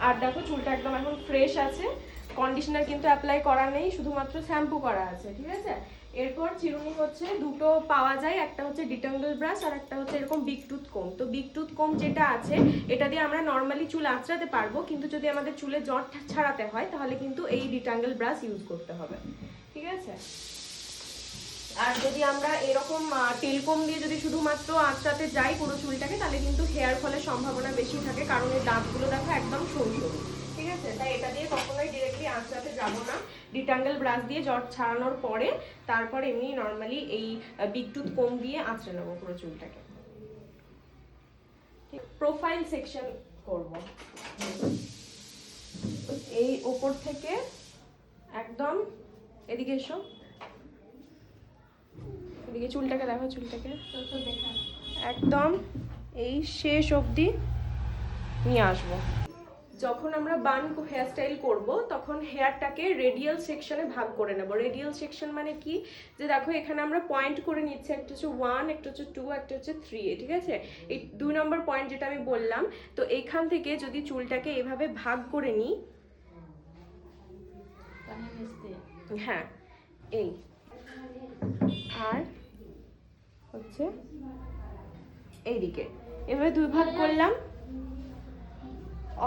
আর দেখো চুলটা একদম এখন ফ্রেশ আছে, কন্ডিশনার কিন্তু অ্যাপ্লাই করা নেই, শুধুমাত্র শ্যাম্পু করা আছে, ঠিক আছে। এরপর চিরুনি হচ্ছে দুটো পাওয়া যায়, একটা হচ্ছে ডিটাঙ্গল ব্রাশ আর একটা হচ্ছে এরকম বিগ টুথ কম। তো বিগ টুথ কম যেটা আছে এটা দিয়ে আমরা নর্মালি চুল আঁচড়াতে পারবো, কিন্তু যদি আমাদের চুলে জট ছাড়াতে হয় তাহলে কিন্তু এই ডিটাঙ্গল ব্রাশ ইউজ করতে হবে, ঠিক আছে। আর যদি আমরা এরকম টেলকম দিয়ে যদি শুধুমাত্র আঁচড়াতে যাই পুরো চুলটাকে, তাহলে কিন্তু হেয়ার ফলের সম্ভাবনা বেশি থাকে, কারণ এই দাঁতগুলো দেখো একদম সরু সরু, ঠিক আছে। তাই এটা দিয়ে কখনোই ডিরেক্টলি আঁচড়াতে যাবো না। ডিটাঙ্গল ব্রাশ দিয়ে জট ছাড়ানোর পরে তারপর এমনি নর্মালি এই বিগ টুথ কোম দিয়ে আঁচড়ে নেবো পুরো চুলটাকে। প্রোফাইল সেকশন করব, এই উপর থেকে একদম এদিকে এসো, এদিকে চুলটাকে দেখো, চুলটাকে একদম এই শেষ অবধি নিয়ে আসবো। যখন আমরা বান হেয়ার স্টাইল করবো তখন হেয়ারটাকে রেডিয়াল সেকশনে ভাগ করে নেব। রেডিয়াল সেকশন মানে কি, যে দেখো এখানে আমরা পয়েন্ট করে নিচ্ছি, একটা হচ্ছে 1, একটা হচ্ছে 2, একটা হচ্ছে 3, ঠিক আছে। এই 2 নম্বর পয়েন্ট যেটা আমি বললাম, তো এইখান থেকে যদি চুলটাকে এভাবে ভাগ করে নিই, হ্যাঁ এই, আর হচ্ছে এইদিকে এভাবে 2 ভাগ করলাম।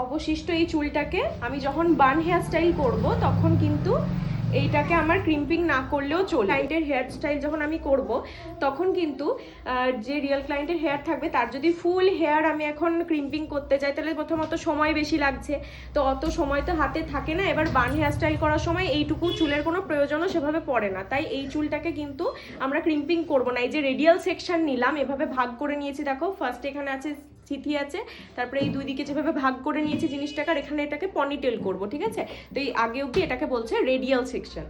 অবশিষ্ট এই চুলটাকে আমি যখন বান হেয়ার স্টাইল করব তখন কিন্তু এইটাকে আমার ক্রিম্পিং না করলেও চলে। ক্লায়েন্টের হেয়ার স্টাইল যখন আমি করব তখন কিন্তু যে রিয়েল ক্লায়েন্টের হেয়ার থাকবে তার যদি ফুল হেয়ার আমি এখন ক্রিম্পিং করতে চাই তাহলে প্রথমত সময় বেশি লাগছে, তো অত সময় তো হাতে থাকে না। এবার বান হেয়ার স্টাইল করার সময় এইটুকু চুলের কোনো প্রয়োজনও সেভাবে পড়ে না, তাই এই চুলটাকে কিন্তু আমরা ক্রিম্পিং করব না। এই যে রেডিয়াল সেকশন নিলাম, এভাবে ভাগ করে নিয়েছি, দেখো ফার্স্ট এখানে আছে চিঠি আছে, তারপরে এই দুই দিকে যেভাবে ভাগ করে নিয়েছি জিনিসটাকে, আর এখানে এটাকে পনিটেল করব, ঠিক আছে। তো এই আগে অবধি এটাকে বলছে রেডিয়াল সেকশন।